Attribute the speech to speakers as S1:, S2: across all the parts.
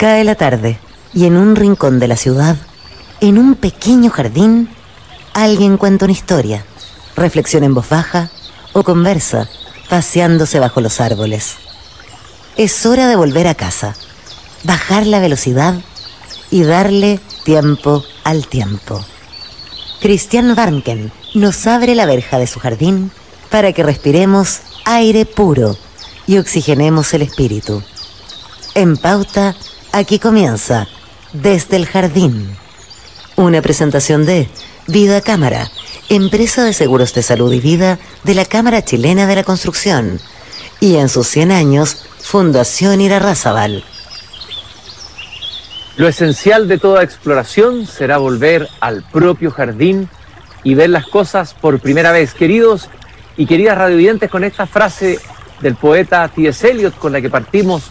S1: Cae la tarde y en un rincón de la ciudad, en un pequeño jardín, alguien cuenta una historia, reflexiona en voz baja o conversa, paseándose bajo los árboles. Es hora de volver a casa, bajar la velocidad y darle tiempo al tiempo. Christian Warnken nos abre la verja de su jardín para que respiremos aire puro y oxigenemos el espíritu. En Pauta, aquí comienza Desde el Jardín. Una presentación de Vida Cámara, empresa de seguros de salud y vida de la Cámara Chilena de la Construcción. Y en sus 100 años, Fundación Irarrázaval.
S2: Lo esencial de toda exploración será volver al propio jardín y ver las cosas por primera vez. Queridos y queridas radiovidentes, con esta frase del poeta T.S. Eliot con la que partimos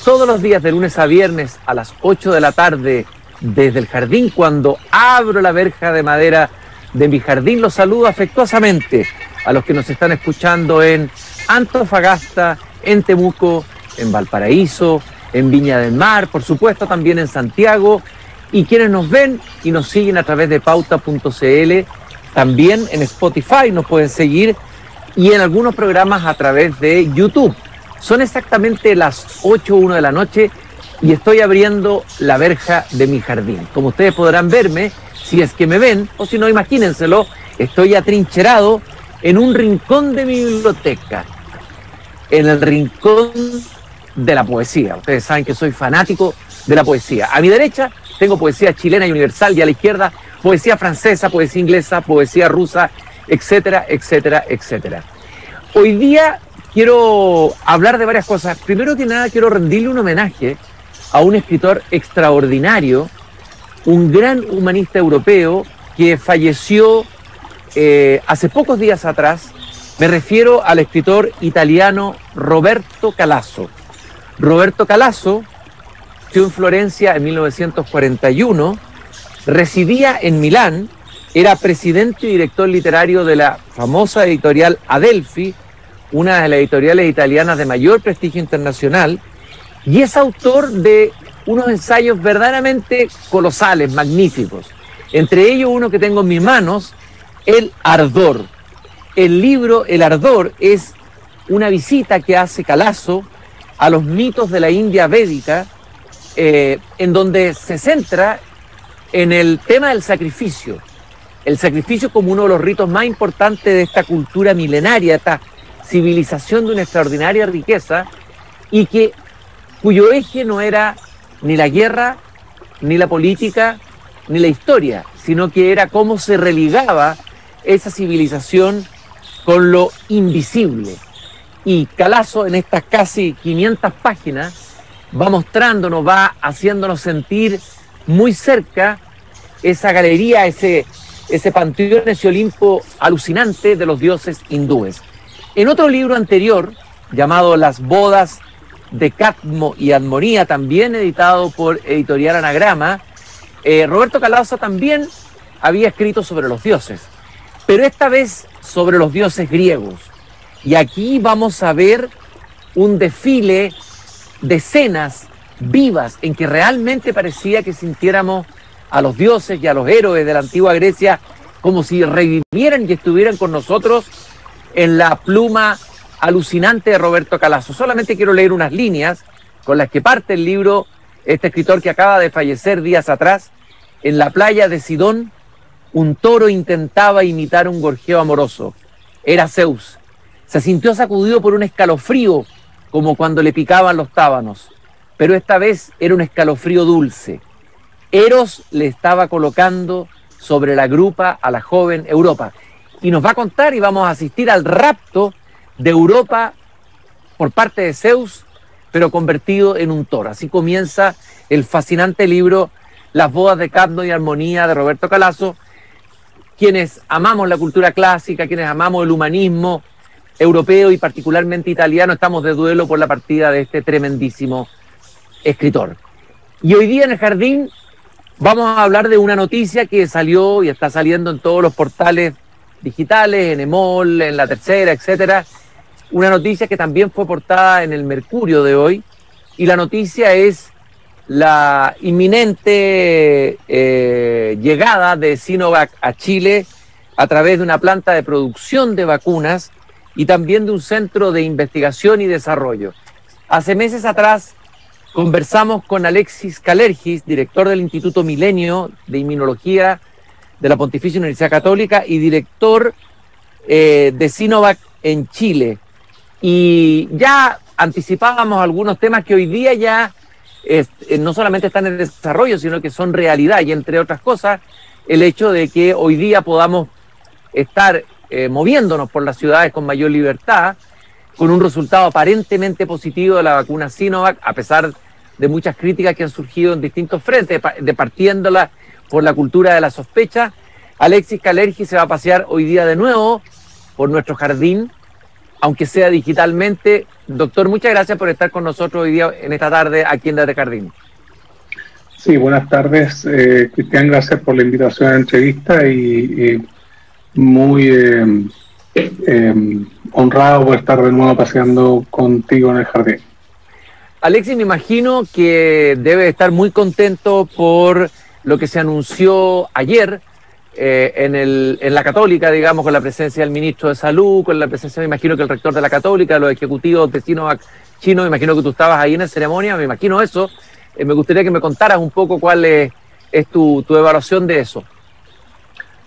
S2: todos los días de lunes a viernes a las 8 de la tarde desde el jardín, cuando abro la verja de madera de mi jardín, los saludo afectuosamente a los que nos están escuchando en Antofagasta, en Temuco, en Valparaíso, en Viña del Mar, por supuesto también en Santiago, y quienes nos ven y nos siguen a través de pauta.cl, también en Spotify nos pueden seguir y en algunos programas a través de YouTube. Son exactamente las 8:01 de la noche y estoy abriendo la verja de mi jardín. Como ustedes podrán verme, si es que me ven, o si no, imagínenselo, estoy atrincherado en un rincón de mi biblioteca, en el rincón de la poesía. Ustedes saben que soy fanático de la poesía. A mi derecha tengo poesía chilena y universal, y a la izquierda poesía francesa, poesía inglesa, poesía rusa, etcétera, etcétera, etcétera. Hoy día quiero hablar de varias cosas. Primero que nada, quiero rendirle un homenaje a un escritor extraordinario, un gran humanista europeo que falleció hace pocos días atrás. Me refiero al escritor italiano Roberto Calasso. Roberto Calasso nació en Florencia en 1941, residía en Milán, era presidente y director literario de la famosa editorial Adelphi, una de las editoriales italianas de mayor prestigio internacional, y es autor de unos ensayos verdaderamente colosales, magníficos. Entre ellos uno que tengo en mis manos, El Ardor. El libro El Ardor es una visita que hace Calasso a los mitos de la India védica, en donde se centra en el tema del sacrificio. El sacrificio como uno de los ritos más importantes de esta cultura milenaria, esta civilización de una extraordinaria riqueza, y cuyo eje no era ni la guerra, ni la política, ni la historia, sino que era cómo se religaba esa civilización con lo invisible. Y Calasso, en estas casi 500 páginas, va mostrándonos, va haciéndonos sentir muy cerca esa galería, ese panteón, ese Olimpo alucinante de los dioses hindúes. En otro libro anterior, llamado Las bodas de Cadmo y Admonía, también editado por Editorial Anagrama, Roberto Calasso también había escrito sobre los dioses, pero esta vez sobre los dioses griegos. Y aquí vamos a ver un desfile de escenas vivas en que realmente parecía que sintiéramos a los dioses y a los héroes de la antigua Grecia como si revivieran y estuvieran con nosotros en la pluma alucinante de Roberto Calasso. Solamente quiero leer unas líneas con las que parte el libro, este escritor que acaba de fallecer días atrás. En la playa de Sidón, un toro intentaba imitar un gorjeo amoroso. Era Zeus. Se sintió sacudido por un escalofrío, como cuando le picaban los tábanos, pero esta vez era un escalofrío dulce. Eros le estaba colocando sobre la grupa a la joven Europa. Y nos va a contar y vamos a asistir al rapto de Europa por parte de Zeus, pero convertido en un toro. Así comienza el fascinante libro Las bodas de Cadmo y Armonía de Roberto Calasso. Quienes amamos la cultura clásica, quienes amamos el humanismo europeo y particularmente italiano, estamos de duelo por la partida de este tremendísimo escritor. Y hoy día en el jardín vamos a hablar de una noticia que salió y está saliendo en todos los portales digitales, en Emol, en La Tercera, etcétera. Una noticia que también fue portada en el Mercurio de hoy, y la noticia es la inminente llegada de Sinovac a Chile a través de una planta de producción de vacunas y también de un centro de investigación y desarrollo. Hace meses atrás conversamos con Alexis Kalergis, director del Instituto Milenio de Inmunología de la Pontificia Universidad Católica y director de Sinovac en Chile. Y ya anticipábamos algunos temas que hoy día ya no solamente están en desarrollo, sino que son realidad, y entre otras cosas, el hecho de que hoy día podamos estar moviéndonos por las ciudades con mayor libertad, con un resultado aparentemente positivo de la vacuna Sinovac, a pesar de muchas críticas que han surgido en distintos frentes, partiéndola por la cultura de la sospecha. Alexis Kalergis se va a pasear hoy día de nuevo por nuestro jardín, aunque sea digitalmente. Doctor, muchas gracias por estar con nosotros hoy día, en esta tarde, aquí en Desde Jardín.
S3: Sí, buenas tardes, Cristian, gracias por la invitación a la entrevista y muy honrado por estar de nuevo paseando contigo en el jardín.
S2: Alexis, me imagino que debe estar muy contento por lo que se anunció ayer en la Católica, digamos, con la presencia del ministro de Salud, con la presencia, me imagino que el rector de la Católica, los ejecutivos de Sinovac chino, me imagino que tú estabas ahí en la ceremonia, me imagino eso. Me gustaría que me contaras un poco cuál es tu evaluación de eso.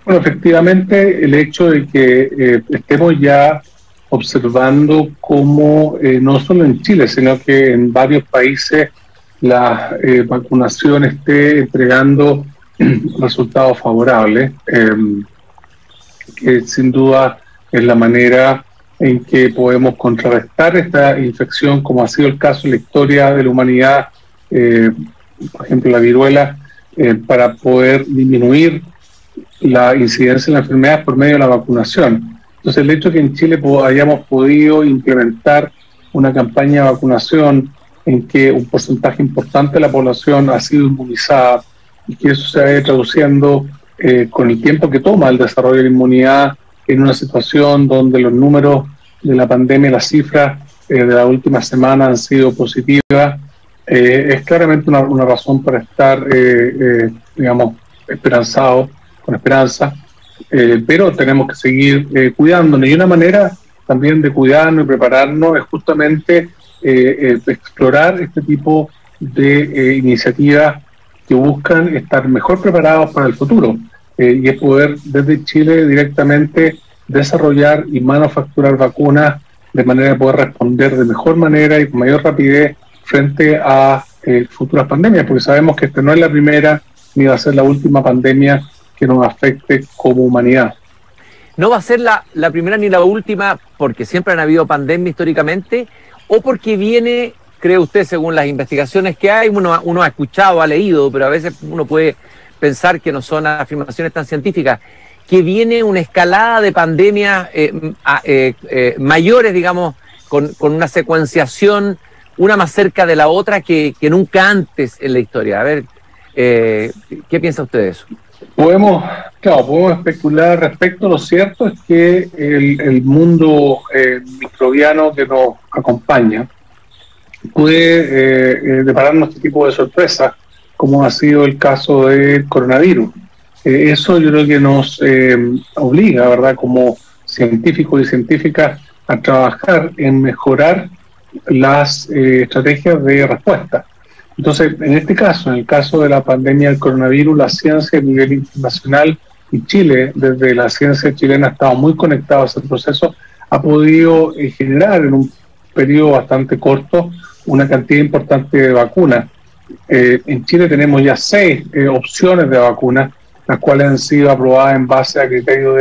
S3: Bueno, efectivamente, el hecho de que estemos ya observando cómo, no solo en Chile, sino que en varios países la vacunación esté entregando resultados favorables, que sin duda es la manera en que podemos contrarrestar esta infección, como ha sido el caso en la historia de la humanidad, por ejemplo la viruela, para poder disminuir la incidencia de la enfermedad por medio de la vacunación. Entonces el hecho de que en Chile hayamos podido implementar una campaña de vacunación en que un porcentaje importante de la población ha sido inmunizada y que eso se vaya traduciendo con el tiempo que toma el desarrollo de la inmunidad en una situación donde los números de la pandemia, las cifras de la última semana han sido positivas, es claramente una razón para estar, digamos, esperanzado, con esperanza, pero tenemos que seguir cuidándonos. Y una manera también de cuidarnos y prepararnos es justamente explorar este tipo de iniciativas que buscan estar mejor preparados para el futuro, y es poder desde Chile directamente desarrollar y manufacturar vacunas de manera de poder responder de mejor manera y con mayor rapidez frente a futuras pandemias, porque sabemos que esta no es la primera ni va a ser la última pandemia que nos afecte como humanidad.
S2: ¿No va a ser la primera ni la última porque siempre han habido pandemias históricamente, o porque viene, cree usted, según las investigaciones que hay, uno ha escuchado, ha leído, pero a veces uno puede pensar que no son afirmaciones tan científicas, que viene una escalada de pandemias mayores, digamos, con una secuenciación, una más cerca de la otra que nunca antes en la historia? A ver, ¿qué piensa usted de eso?
S3: Podemos especular respecto. Lo cierto es que el mundo microbiano que nos acompaña puede depararnos este tipo de sorpresas, como ha sido el caso del coronavirus. Eso yo creo que nos obliga, ¿verdad?, como científicos y científicas, a trabajar en mejorar las estrategias de respuesta. Entonces, en este caso, en el caso de la pandemia del coronavirus, la ciencia a nivel internacional y Chile, desde la ciencia chilena, ha estado muy conectado a ese proceso, ha podido generar en un periodo bastante corto una cantidad importante de vacunas. En Chile tenemos ya 6 opciones de vacunas, las cuales han sido aprobadas en base a criterios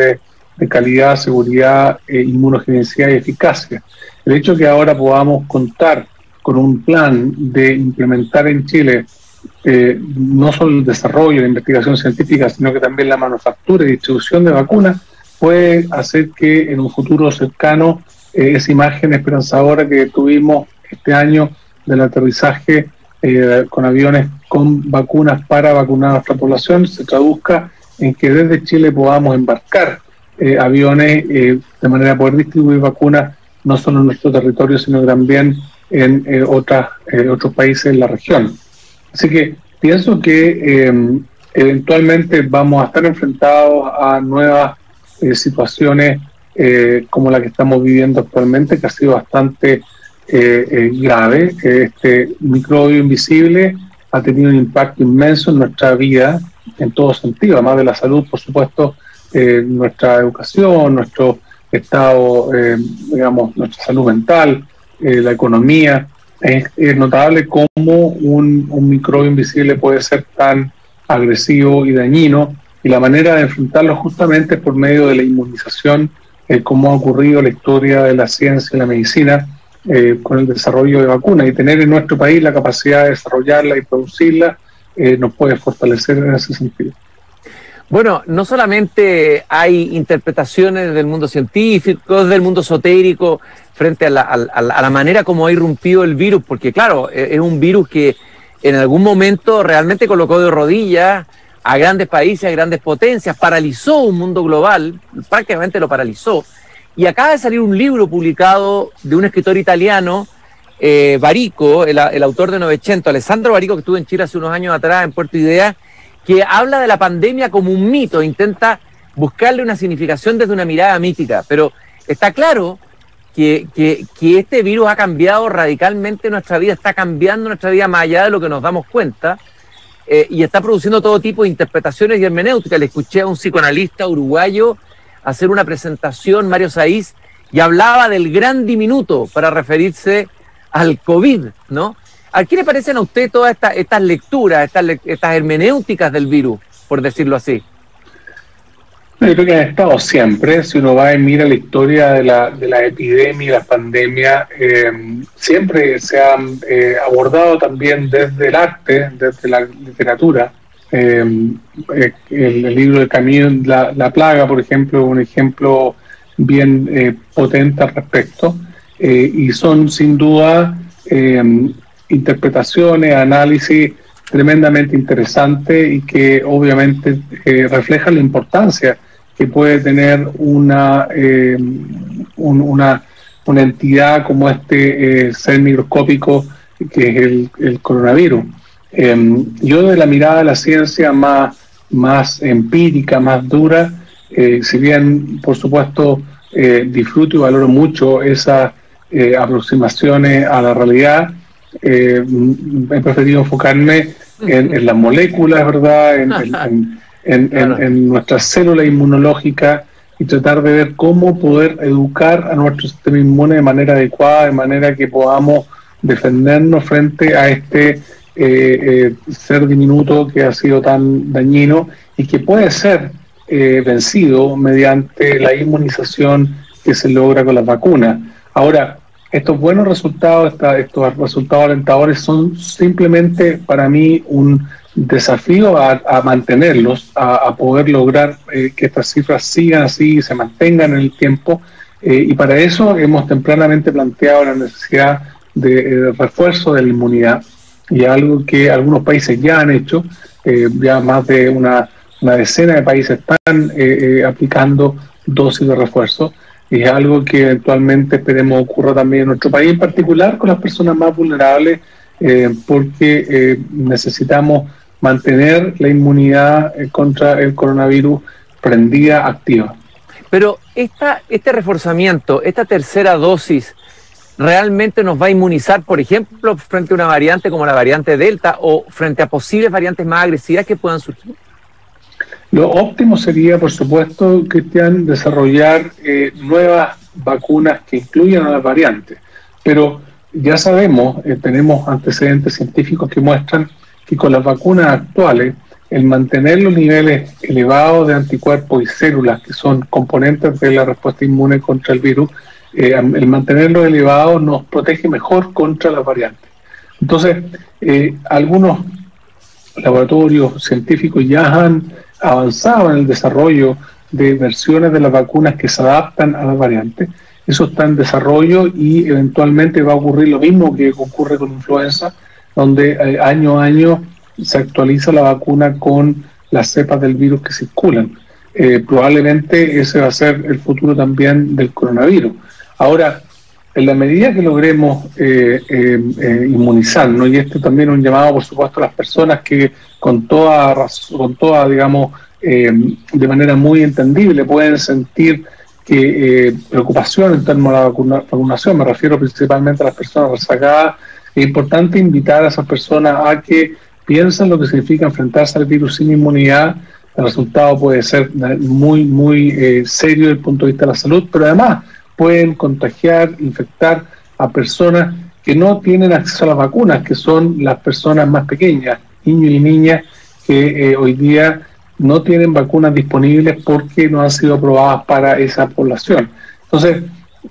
S3: de calidad, seguridad, inmunogenicidad y eficacia. El hecho de que ahora podamos contar con un plan de implementar en Chile no solo el desarrollo, la investigación científica, sino que también la manufactura y distribución de vacunas, puede hacer que en un futuro cercano esa imagen esperanzadora que tuvimos este año del aterrizaje con aviones con vacunas para vacunar a nuestra población se traduzca en que desde Chile podamos embarcar aviones de manera de poder distribuir vacunas no solo en nuestro territorio, sino también en otros países en la región. Así que pienso que eventualmente vamos a estar enfrentados a nuevas situaciones como la que estamos viviendo actualmente, que ha sido bastante grave. Este microbio invisible ha tenido un impacto inmenso en nuestra vida, en todo sentido, además de la salud, por supuesto, nuestra educación, nuestro estado, digamos, nuestra salud mental, la economía. Es notable cómo un microbio invisible puede ser tan agresivo y dañino, y la manera de enfrentarlo justamente por medio de la inmunización, como ha ocurrido en la historia de la ciencia y la medicina, con el desarrollo de vacunas, y tener en nuestro país la capacidad de desarrollarla y producirla nos puede fortalecer en ese sentido.
S2: Bueno, no solamente hay interpretaciones del mundo científico, del mundo esotérico, frente a la manera como ha irrumpido el virus, porque claro, es un virus que en algún momento realmente colocó de rodillas a grandes países, a grandes potencias, paralizó un mundo global, prácticamente lo paralizó. Y acaba de salir un libro publicado de un escritor italiano, Barico, el autor de Novecento, Alessandro Barico, que estuvo en Chile hace unos años atrás, en Puerto Idea, que habla de la pandemia como un mito, intenta buscarle una significación desde una mirada mítica, pero está claro que este virus ha cambiado radicalmente nuestra vida, está cambiando nuestra vida más allá de lo que nos damos cuenta, y está produciendo todo tipo de interpretaciones y hermenéuticas. Le escuché a un psicoanalista uruguayo hacer una presentación, Mario Saiz, y hablaba del gran diminuto para referirse al COVID, ¿no? ¿A qué le parecen a usted todas estas lecturas, estas hermenéuticas del virus, por decirlo así?
S3: Yo creo que han estado siempre. Si uno va y mira la historia de la epidemia y la pandemia, siempre se han abordado también desde el arte, desde la literatura. El libro de Camus, la plaga, por ejemplo, es un ejemplo bien potente al respecto, y son sin duda interpretaciones, análisis tremendamente interesantes y que obviamente reflejan la importancia que puede tener una entidad como este ser microscópico que es el coronavirus. Yo, de la mirada de la ciencia más empírica, más dura, si bien por supuesto disfruto y valoro mucho esas aproximaciones a la realidad, he preferido enfocarme en las moléculas, ¿verdad? En nuestras células inmunológicas, y tratar de ver cómo poder educar a nuestro sistema inmune de manera adecuada, de manera que podamos defendernos frente a este ser diminuto que ha sido tan dañino y que puede ser vencido mediante la inmunización que se logra con las vacunas. Ahora, estos buenos resultados, estos resultados alentadores son simplemente para mí un desafío a mantenerlos, a poder lograr que estas cifras sigan así y se mantengan en el tiempo, y para eso hemos tempranamente planteado la necesidad de refuerzo de la inmunidad, y algo que algunos países ya han hecho. Ya más de una decena de países están aplicando dosis de refuerzo, y es algo que eventualmente esperemos ocurra también en nuestro país, en particular con las personas más vulnerables, porque necesitamos mantener la inmunidad contra el coronavirus prendida, activa.
S2: Pero este reforzamiento, esta tercera dosis, ¿realmente nos va a inmunizar, por ejemplo, frente a una variante como la variante Delta o frente a posibles variantes más agresivas que puedan surgir?
S3: Lo óptimo sería, por supuesto, Cristian, desarrollar nuevas vacunas que incluyan a las variantes. Pero ya sabemos, tenemos antecedentes científicos que muestran que con las vacunas actuales, el mantener los niveles elevados de anticuerpos y células, que son componentes de la respuesta inmune contra el virus, el mantenerlos elevados nos protege mejor contra las variantes. Entonces, algunos laboratorios científicos ya han avanzado en el desarrollo de versiones de las vacunas que se adaptan a las variantes. Eso está en desarrollo, y eventualmente va a ocurrir lo mismo que ocurre con influenza, donde año a año se actualiza la vacuna con las cepas del virus que circulan. Probablemente ese va a ser el futuro también del coronavirus. Ahora, en la medida que logremos inmunizarnos, y esto también es un llamado, por supuesto, a las personas que con toda, digamos, de manera muy entendible pueden sentir que preocupación en torno a la vacunación, me refiero principalmente a las personas rezagadas, es importante invitar a esas personas a que piensen lo que significa enfrentarse al virus sin inmunidad. El resultado puede ser muy serio desde el punto de vista de la salud, pero además pueden contagiar, infectar a personas que no tienen acceso a las vacunas, que son las personas más pequeñas, niños y niñas que hoy día no tienen vacunas disponibles porque no han sido aprobadas para esa población. Entonces,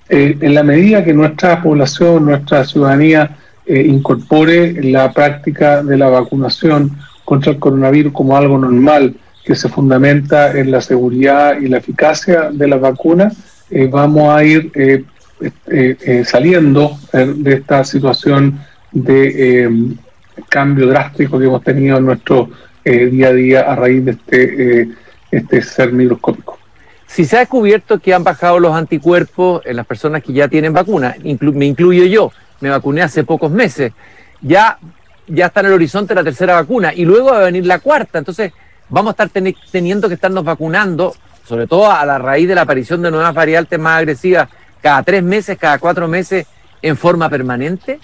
S3: en la medida que nuestra población, nuestra ciudadanía incorpore la práctica de la vacunación contra el coronavirus como algo normal, que se fundamenta en la seguridad y la eficacia de las vacunas, vamos a ir saliendo de esta situación de cambio drástico que hemos tenido en nuestro día a día a raíz de este ser microscópico.
S2: Si se ha descubierto que han bajado los anticuerpos en las personas que ya tienen vacuna, me incluyo yo, me vacuné hace pocos meses, ya está en el horizonte la tercera vacuna y luego va a venir la cuarta, entonces vamos a estar teniendo que estarnos vacunando, sobre todo a la raíz de la aparición de nuevas variantes más agresivas, cada 3 meses, cada 4 meses, en forma permanente.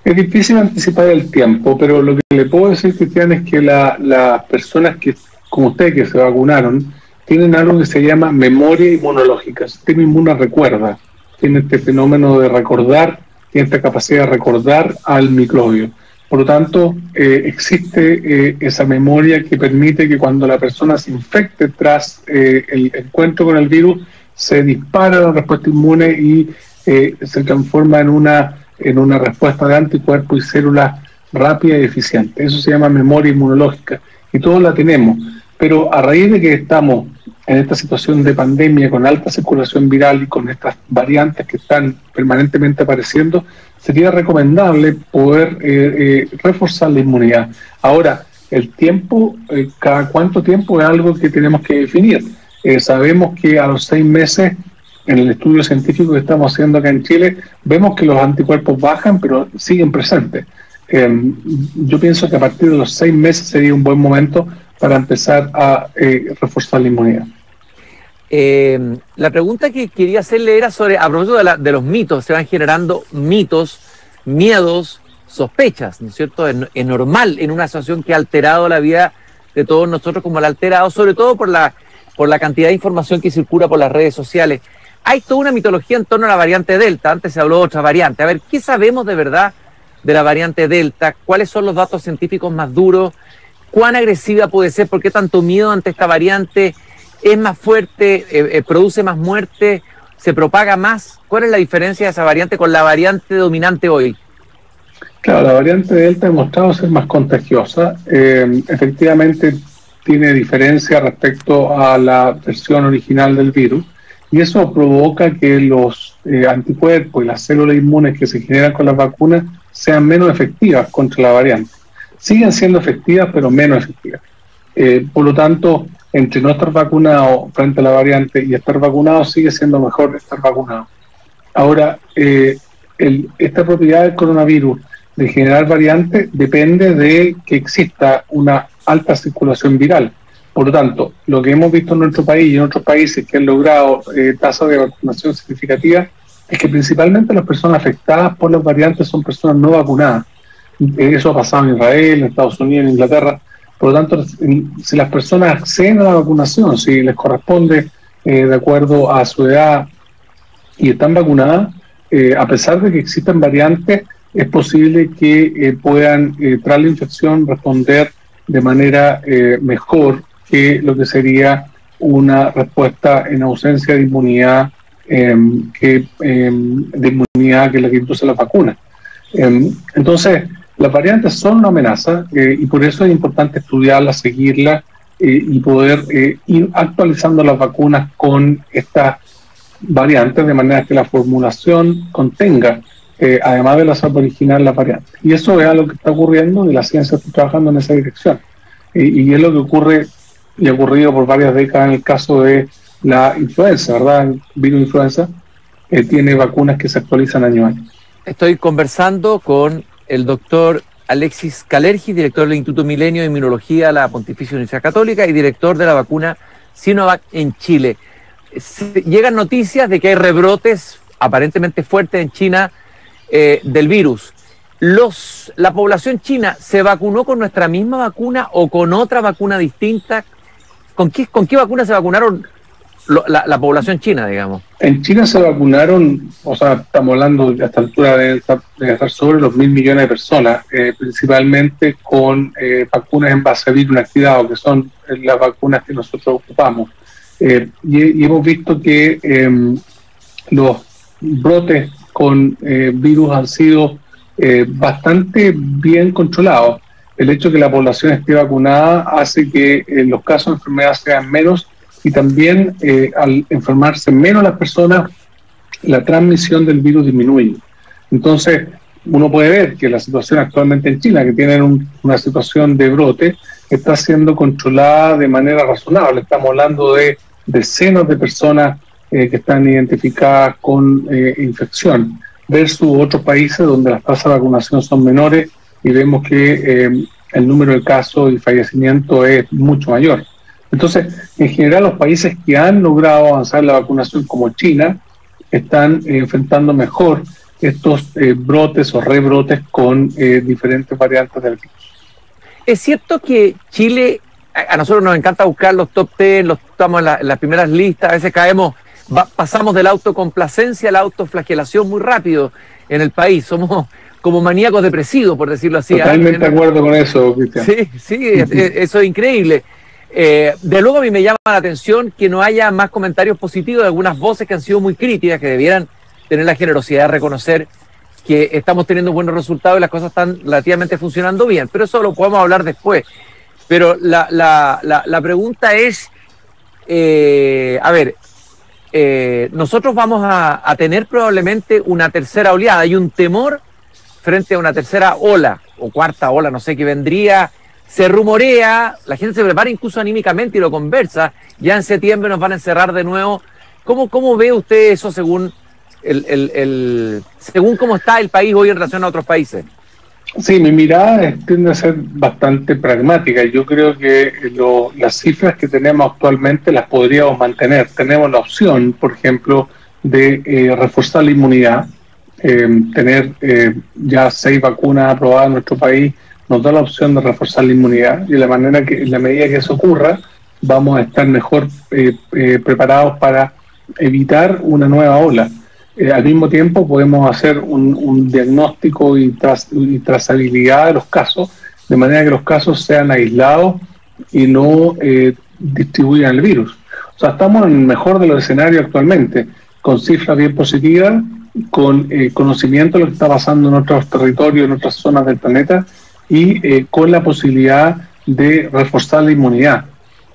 S3: Es difícil anticipar el tiempo, pero lo que le puedo decir, Cristian, es que las personas que, como usted, que se vacunaron, tienen algo que se llama memoria inmunológica. El sistema inmune recuerda, tiene este fenómeno de recordar, tiene esta capacidad de recordar al microbio. Por lo tanto, existe esa memoria que permite que cuando la persona se infecte tras el encuentro con el virus, se dispara la respuesta inmune y se transforma en una respuesta de anticuerpos y células rápida y eficiente. Eso se llama memoria inmunológica y todos la tenemos. Pero a raíz de que estamos en esta situación de pandemia con alta circulación viral y con estas variantes que están permanentemente apareciendo, sería recomendable poder reforzar la inmunidad. Ahora, el tiempo, cada cuánto tiempo es algo que tenemos que definir. Sabemos que a los 6 meses, en el estudio científico que estamos haciendo acá en Chile, vemos que los anticuerpos bajan, pero siguen presentes. Yo pienso que a partir de los 6 meses sería un buen momento para empezar a reforzar la inmunidad.
S2: La pregunta que quería hacerle era sobre, a propósito de los mitos, se van generando mitos, miedos, sospechas, ¿no es cierto? Es normal en una situación que ha alterado la vida de todos nosotros, como la ha alterado, sobre todo por la cantidad de información que circula por las redes sociales. Hay toda una mitología en torno a la variante Delta, antes se habló de otra variante. A ver, ¿qué sabemos de verdad de la variante Delta? ¿Cuáles son los datos científicos más duros? ¿Cuán agresiva puede ser? ¿Por qué tanto miedo ante esta variante? ¿Es más fuerte? ¿Produce más muerte? ¿Se propaga más? ¿Cuál es la diferencia de esa variante con la variante dominante hoy?
S3: Claro, la variante Delta ha demostrado ser más contagiosa. Efectivamente tiene diferencia respecto a la versión original del virus y eso provoca que los anticuerpos y las células inmunes que se generan con las vacunas sean menos efectivas contra la variante. Siguen siendo efectivas, pero menos efectivas. Por lo tanto, entre no estar vacunado frente a la variante y estar vacunado, sigue siendo mejor estar vacunado. Ahora, esta propiedad del coronavirus de generar variantes depende de que exista una alta circulación viral. Por lo tanto, lo que hemos visto en nuestro país y en otros países que han logrado tasas de vacunación significativas es que principalmente las personas afectadas por las variantes son personas no vacunadas. Eso ha pasado en Israel, en Estados Unidos, en Inglaterra. Por lo tanto, si las personas acceden a la vacunación, si les corresponde de acuerdo a su edad y están vacunadas, a pesar de que existan variantes, es posible que puedan, tras la infección, responder de manera mejor que lo que sería una respuesta en ausencia de inmunidad que la que induce la vacuna. Entonces, las variantes son una amenaza y por eso es importante estudiarlas, seguirlas y poder ir actualizando las vacunas con estas variantes de manera que la formulación contenga, además de la cepa original, las variantes. Y eso es algo que está ocurriendo y la ciencia está trabajando en esa dirección. Y es lo que ocurre y ha ocurrido por varias décadas en el caso de la influenza, ¿verdad? El virus influenza, tiene vacunas que se actualizan año a año.
S2: Estoy conversando con el doctor Alexis Kalergi, director del Instituto Milenio de Inmunología de la Pontificia Universidad Católica y director de la vacuna Sinovac en Chile. Llegan noticias de que hay rebrotes aparentemente fuertes en China del virus. ¿La población china se vacunó con nuestra misma vacuna o con otra vacuna distinta? ¿Con qué vacuna se vacunaron la población china, digamos?
S3: En China se vacunaron, o sea, estamos hablando a esta altura de estar sobre los 1.000 millones de personas, principalmente con vacunas en base a virus inactivado, que son las vacunas que nosotros ocupamos. Y hemos visto que los brotes con virus han sido bastante bien controlados. El hecho de que la población esté vacunada hace que los casos de enfermedad sean menos y también al enfermarse menos las personas, la transmisión del virus disminuye. Entonces, uno puede ver que la situación actualmente en China, que tienen una situación de brote, está siendo controlada de manera razonable. Estamos hablando de decenas de personas que están identificadas con infección, versus otros países donde las tasas de vacunación son menores y vemos que el número de casos y fallecimientos es mucho mayor. Entonces, en general, los países que han logrado avanzar la vacunación, como China, están enfrentando mejor estos brotes o rebrotes con diferentes variantes del virus.
S2: Es cierto que Chile, a nosotros nos encanta buscar los top 10, estamos en las primeras listas, a veces pasamos de la autocomplacencia a la autoflagelación muy rápido en el país, somos como maníacos depresivos, por decirlo así.
S3: Totalmente de acuerdo con eso, Cristian.
S2: Sí, eso es increíble. De luego a mí me llama la atención que no haya más comentarios positivos de algunas voces que han sido muy críticas, que debieran tener la generosidad de reconocer que estamos teniendo buenos resultados y las cosas están relativamente funcionando bien, pero eso lo podemos hablar después. Pero la pregunta es, nosotros vamos a tener probablemente una tercera oleada. Hay un temor frente a una tercera ola o cuarta ola, no sé, que vendría. Se rumorea, la gente se prepara incluso anímicamente y lo conversa, ya en septiembre nos van a encerrar de nuevo. ¿Cómo ve usted eso según según cómo está el país hoy en relación a otros países?
S3: Sí, mi mirada tiende a ser bastante pragmática. Yo creo que las cifras que tenemos actualmente las podríamos mantener. Tenemos la opción, por ejemplo, de reforzar la inmunidad. Tener ya 6 vacunas aprobadas en nuestro país nos da la opción de reforzar la inmunidad, y en la medida que eso ocurra vamos a estar mejor preparados para evitar una nueva ola. Al mismo tiempo podemos hacer un diagnóstico y trazabilidad de los casos, de manera que los casos sean aislados y no distribuyan el virus. O sea, estamos en el mejor de los escenarios actualmente, con cifras bien positivas, con conocimiento de lo que está pasando en otros territorios, en otras zonas del planeta, y con la posibilidad de reforzar la inmunidad.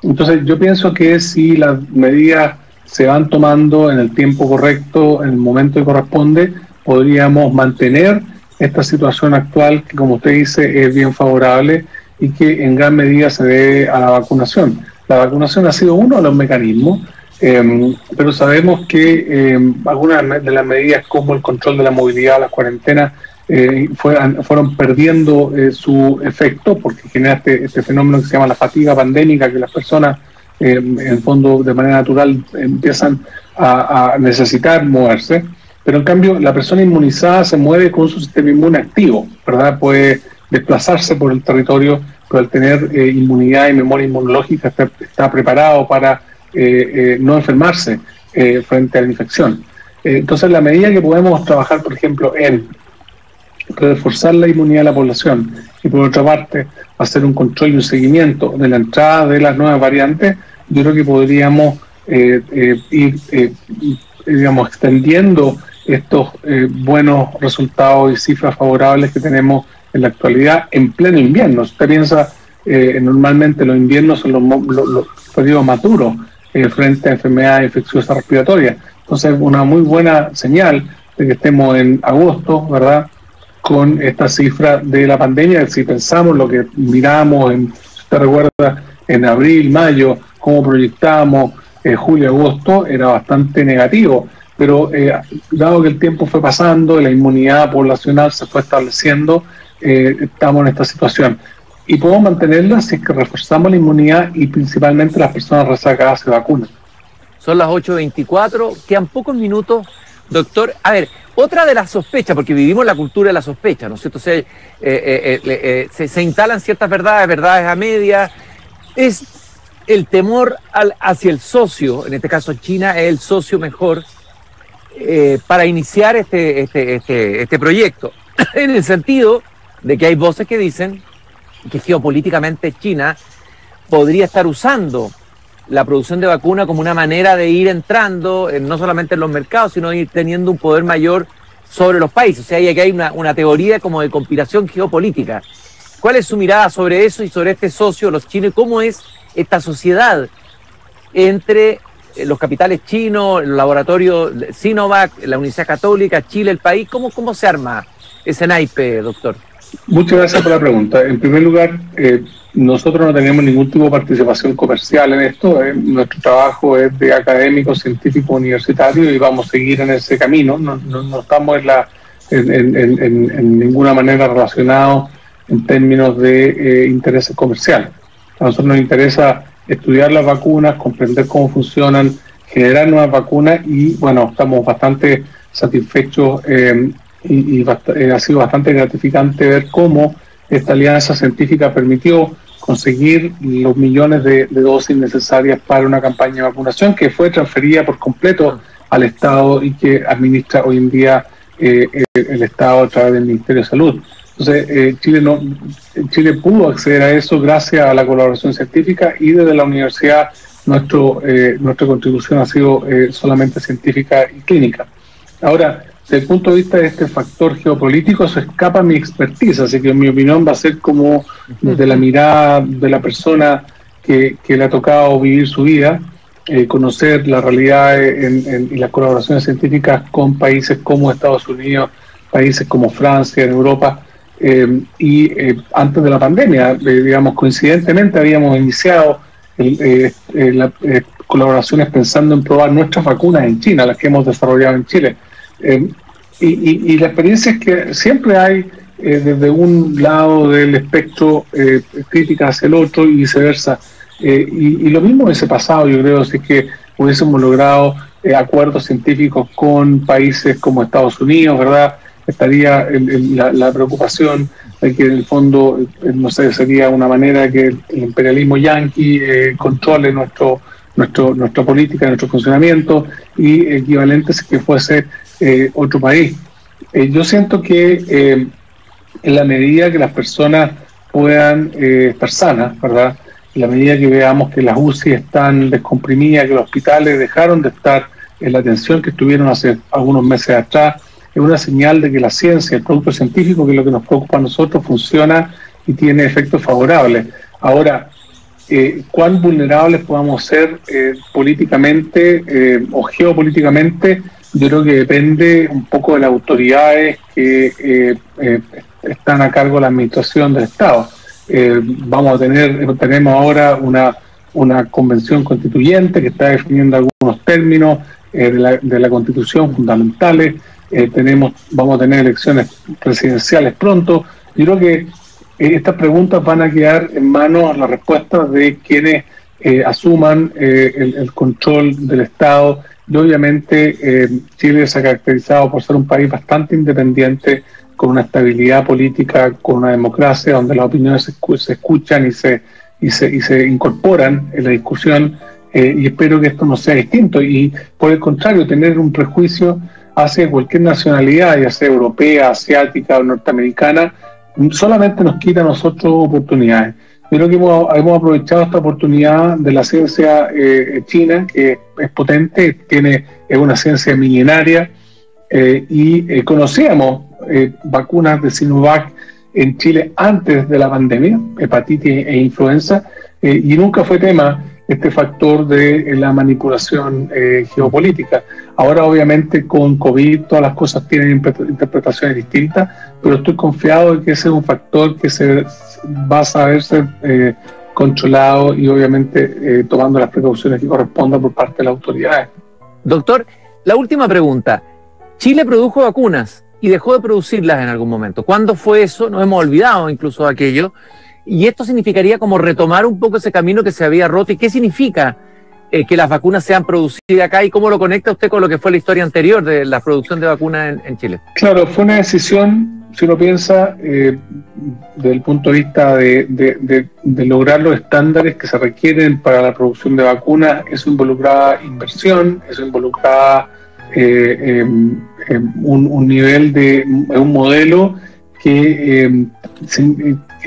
S3: Entonces yo pienso que si las medidas se van tomando en el tiempo correcto, en el momento que corresponde, podríamos mantener esta situación actual que, como usted dice, es bien favorable y que en gran medida se debe a la vacunación. La vacunación ha sido uno de los mecanismos, pero sabemos que algunas de las medidas, como el control de la movilidad, las cuarentenas, fueron perdiendo su efecto, porque genera este fenómeno que se llama la fatiga pandémica, que las personas en el fondo de manera natural empiezan a necesitar moverse, pero en cambio la persona inmunizada se mueve con su sistema inmune activo, ¿verdad? Puede desplazarse por el territorio, pero al tener inmunidad y memoria inmunológica está preparado para no enfermarse frente a la infección. Entonces, la medida que podemos trabajar, por ejemplo, en reforzar la inmunidad de la población y, por otra parte, hacer un control y un seguimiento de la entrada de las nuevas variantes, yo creo que podríamos ir extendiendo estos buenos resultados y cifras favorables que tenemos en la actualidad en pleno invierno. Si usted piensa, normalmente los inviernos son los periodos más duros frente a enfermedades infecciosas respiratorias. Entonces, una muy buena señal de que estemos en agosto, ¿verdad?, con esta cifra de la pandemia. Si pensamos lo que miramos, si usted recuerda, en abril, mayo, cómo proyectábamos julio, agosto, era bastante negativo. pero dado que el tiempo fue pasando y la inmunidad poblacional se fue estableciendo, estamos en esta situación. Y podemos mantenerla si es que reforzamos la inmunidad y principalmente las personas rezagadas se vacunan.
S2: Son las 8:24, quedan pocos minutos, doctor. A ver, otra de las sospechas, porque vivimos la cultura de la sospecha, ¿no es cierto? Se instalan ciertas verdades a medias, es el temor hacia el socio, en este caso China es el socio mejor, para iniciar este proyecto, en el sentido de que hay voces que dicen que geopolíticamente China podría estar usando la producción de vacuna como una manera de ir entrando, no solamente en los mercados, sino ir teniendo un poder mayor sobre los países. O sea, aquí hay una teoría como de conspiración geopolítica. ¿Cuál es su mirada sobre eso y sobre este socio, los chinos? ¿Cómo es esta sociedad entre los capitales chinos, el laboratorio Sinovac, la Universidad Católica, Chile, el país? ¿Cómo se arma ese naipe, doctor?
S3: Muchas gracias por la pregunta. En primer lugar, nosotros no tenemos ningún tipo de participación comercial en esto. Nuestro trabajo es de académico, científico, universitario y vamos a seguir en ese camino. No estamos en ninguna manera relacionados en términos de intereses comerciales. A nosotros nos interesa estudiar las vacunas, comprender cómo funcionan, generar nuevas vacunas y, bueno, estamos bastante satisfechos y ha sido bastante gratificante ver cómo esta alianza científica permitió conseguir los millones de dosis necesarias para una campaña de vacunación que fue transferida por completo al Estado y que administra hoy en día el Estado a través del Ministerio de Salud. Entonces, Chile pudo acceder a eso gracias a la colaboración científica y desde la universidad nuestra contribución ha sido solamente científica y clínica. Ahora, desde el punto de vista de este factor geopolítico, eso escapa a mi expertise, así que en mi opinión va a ser como desde la mirada de la persona que le ha tocado vivir su vida, conocer la realidad y las colaboraciones científicas con países como Estados Unidos, países como Francia, en Europa, y antes de la pandemia, digamos, coincidentemente habíamos iniciado las colaboraciones pensando en probar nuestras vacunas en China, las que hemos desarrollado en Chile. Y la experiencia es que siempre hay desde un lado del espectro críticas hacia el otro y viceversa. Y lo mismo hubiese pasado, yo creo, si es que hubiésemos logrado acuerdos científicos con países como Estados Unidos, ¿verdad? Estaría la preocupación de que en el fondo, no sé, sería una manera de que el imperialismo yanqui controle nuestra política, nuestro funcionamiento y equivalente si que fuese otro país. Yo siento que en la medida que las personas puedan estar sanas, ¿verdad? En la medida que veamos que las UCI están descomprimidas, que los hospitales dejaron de estar en la atención que estuvieron hace algunos meses atrás, es una señal de que la ciencia, el producto científico, que es lo que nos preocupa a nosotros, funciona y tiene efectos favorables. Ahora, cuán vulnerables podamos ser políticamente o geopolíticamente, yo creo que depende un poco de las autoridades que están a cargo de la administración del Estado. Tenemos ahora una convención constituyente que está definiendo algunos términos de la Constitución fundamentales. Vamos a tener elecciones presidenciales pronto. Yo creo que estas preguntas van a quedar en manos las respuestas de quienes asuman el control del Estado. Y obviamente Chile se ha caracterizado por ser un país bastante independiente, con una estabilidad política, con una democracia donde las opiniones se escuchan y se incorporan en la discusión, y espero que esto no sea distinto. Y por el contrario, tener un prejuicio hacia cualquier nacionalidad, ya sea europea, asiática o norteamericana, solamente nos quita a nosotros oportunidades. Yo creo que hemos aprovechado esta oportunidad de la ciencia china, que es potente, es una ciencia milenaria, y conocíamos vacunas de Sinovac en Chile antes de la pandemia, hepatitis e influenza, y nunca fue tema este factor de la manipulación geopolítica. Ahora obviamente con COVID todas las cosas tienen interpretaciones distintas, pero estoy confiado de que ese es un factor que se va a saber ser controlado y obviamente tomando las precauciones que correspondan por parte de las autoridades.
S2: Doctor, La última pregunta. Chile produjo vacunas y dejó de producirlas en algún momento. ¿Cuándo fue eso? Nos hemos olvidado incluso de aquello. Y esto significaría como retomar un poco ese camino que se había roto. ¿Y qué significa que las vacunas sean producidas acá? ¿Y cómo lo conecta usted con lo que fue la historia anterior de la producción de vacunas en Chile?
S3: Claro, fue una decisión, si uno piensa, desde el punto de vista de lograr los estándares que se requieren para la producción de vacunas. Eso involucraba inversión, eso involucraba un nivel de un modelo que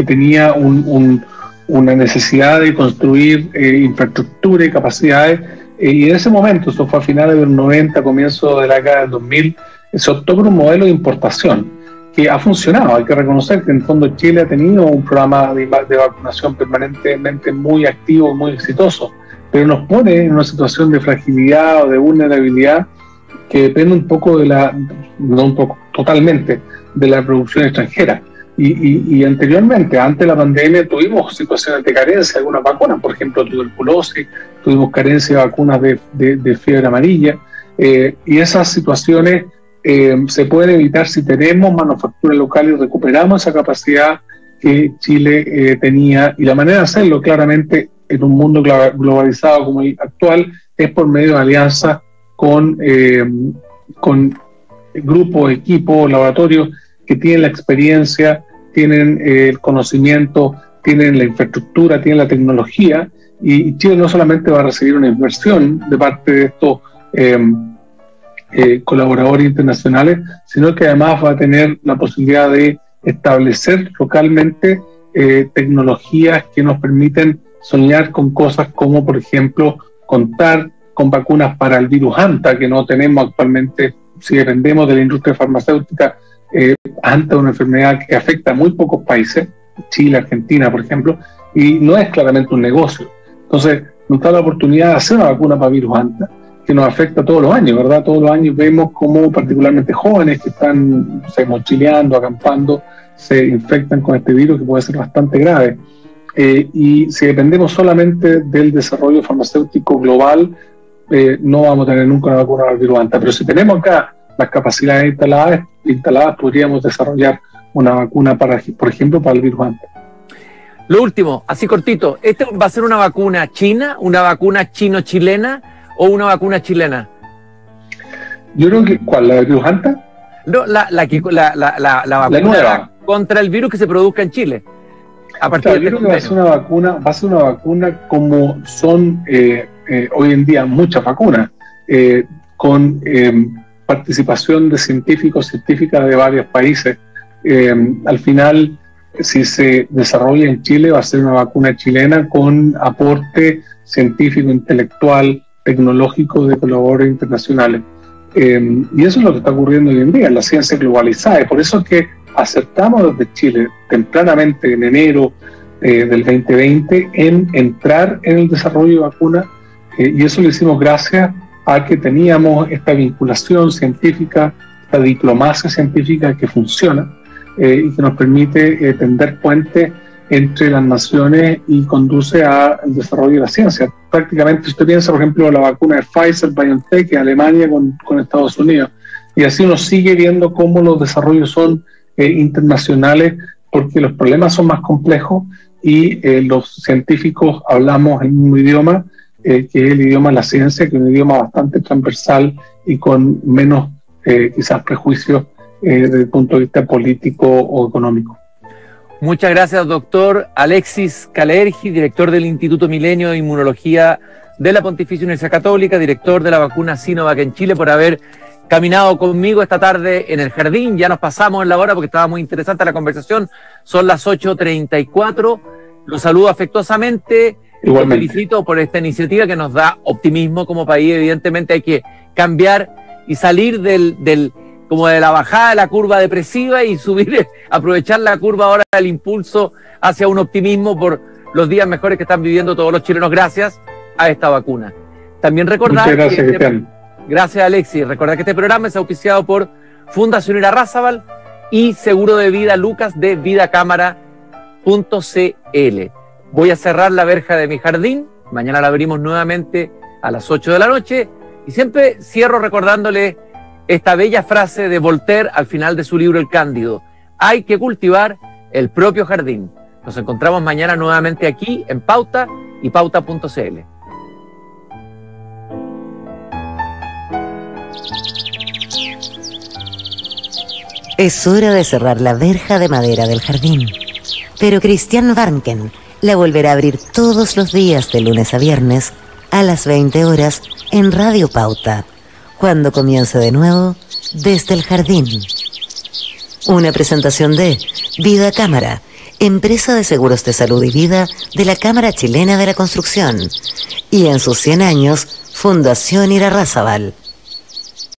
S3: tenía una necesidad de construir infraestructura y capacidades, y en ese momento, eso fue a finales de los 90, comienzo de la década del 2000, se optó por un modelo de importación que ha funcionado. Hay que reconocer que en el fondo Chile ha tenido un programa de vacunación permanentemente muy activo, muy exitoso, pero nos pone en una situación de fragilidad o de vulnerabilidad que depende un poco totalmente de la producción extranjera. Y anteriormente, antes de la pandemia, tuvimos situaciones de carencia de algunas vacunas, por ejemplo, tuberculosis, tuvimos carencia de vacunas de fiebre amarilla, y esas situaciones se pueden evitar si tenemos manufactura local y recuperamos esa capacidad que Chile tenía. Y la manera de hacerlo, claramente, en un mundo globalizado como el actual, es por medio de alianzas con grupos, equipos, laboratorios que tienen la experiencia, tienen el conocimiento, tienen la infraestructura, tienen la tecnología, y Chile no solamente va a recibir una inversión de parte de estos colaboradores internacionales, sino que además va a tener la posibilidad de establecer localmente tecnologías que nos permiten soñar con cosas como, por ejemplo, contar con vacunas para el virus Anta, que no tenemos actualmente. Si dependemos de la industria farmacéutica, Anta es una enfermedad que afecta a muy pocos países, Chile, Argentina, por ejemplo, y no es claramente un negocio. Entonces, nos da la oportunidad de hacer una vacuna para virus Anta, que nos afecta todos los años, ¿verdad? Todos los años vemos cómo particularmente jóvenes que están mochileando, acampando, se infectan con este virus que puede ser bastante grave. Y si dependemos solamente del desarrollo farmacéutico global, no vamos a tener nunca una vacuna para el virus Anta. Pero si tenemos acá las capacidades instaladas, podríamos desarrollar una vacuna para, por ejemplo, para el virus Anta.
S2: Lo último, así cortito, ¿este va a ser una vacuna china, una vacuna chino-chilena o una vacuna chilena?
S3: Yo creo que, ¿cuál? ¿La del virus Anta?
S2: No, la vacuna
S3: nueva
S2: contra el virus que se produzca en Chile. A partir
S3: yo creo que va a ser una vacuna como son hoy en día muchas vacunas, con participación de científicas de varios países. Al final, si se desarrolla en Chile, va a ser una vacuna chilena con aporte científico, intelectual, tecnológico de colaboradores internacionales. Y eso es lo que está ocurriendo hoy en día, la ciencia globalizada. Y por eso es que acertamos desde Chile tempranamente en enero del 2020 en entrar en el desarrollo de vacunas, y eso lo hicimos gracias a que teníamos esta vinculación científica, esta diplomacia científica que funciona, y que nos permite tender puentes entre las naciones y conduce al desarrollo de la ciencia. Prácticamente, si usted piensa, por ejemplo, la vacuna de Pfizer, BioNTech, en Alemania con Estados Unidos, y así uno sigue viendo cómo los desarrollos son internacionales, porque los problemas son más complejos y los científicos hablamos el mismo idioma, que es el idioma de la ciencia, que es un idioma bastante transversal y con menos quizás prejuicios desde el punto de vista político o económico.
S2: Muchas gracias, doctor Alexis Kalergi, director del Instituto Milenio de Inmunología de la Pontificia Universidad Católica, director de la vacuna Sinovac en Chile, por haber caminado conmigo esta tarde en el jardín. Ya nos pasamos en la hora porque estaba muy interesante la conversación. Son las 8:34. Los saludo afectuosamente. Los felicito por esta iniciativa que nos da optimismo como país. Evidentemente hay que cambiar y salir como de la bajada de la curva depresiva y subir, aprovechar la curva ahora del impulso hacia un optimismo por los días mejores que están viviendo todos los chilenos gracias a esta vacuna. También recordar...
S3: Muchas gracias, Cristian.
S2: Gracias, Alexis. Recordar que este programa es auspiciado por Fundación Irarrázaval y Seguro de Vida Lucas de vidacámara.cl. Voy a cerrar la verja de mi jardín. Mañana la abrimos nuevamente a las 8 de la noche. Y siempre cierro recordándole esta bella frase de Voltaire al final de su libro El Cándido: hay que cultivar el propio jardín. Nos encontramos mañana nuevamente aquí en Pauta y pauta.cl.
S1: Es hora de cerrar la verja de madera del jardín, pero Christian Warnken la volverá a abrir todos los días de lunes a viernes a las 20 horas en Radio Pauta, cuando comience de nuevo Desde el Jardín. Una presentación de Vida Cámara, empresa de seguros de salud y vida de la Cámara Chilena de la Construcción, y en sus 100 años, Fundación Irarrázaval.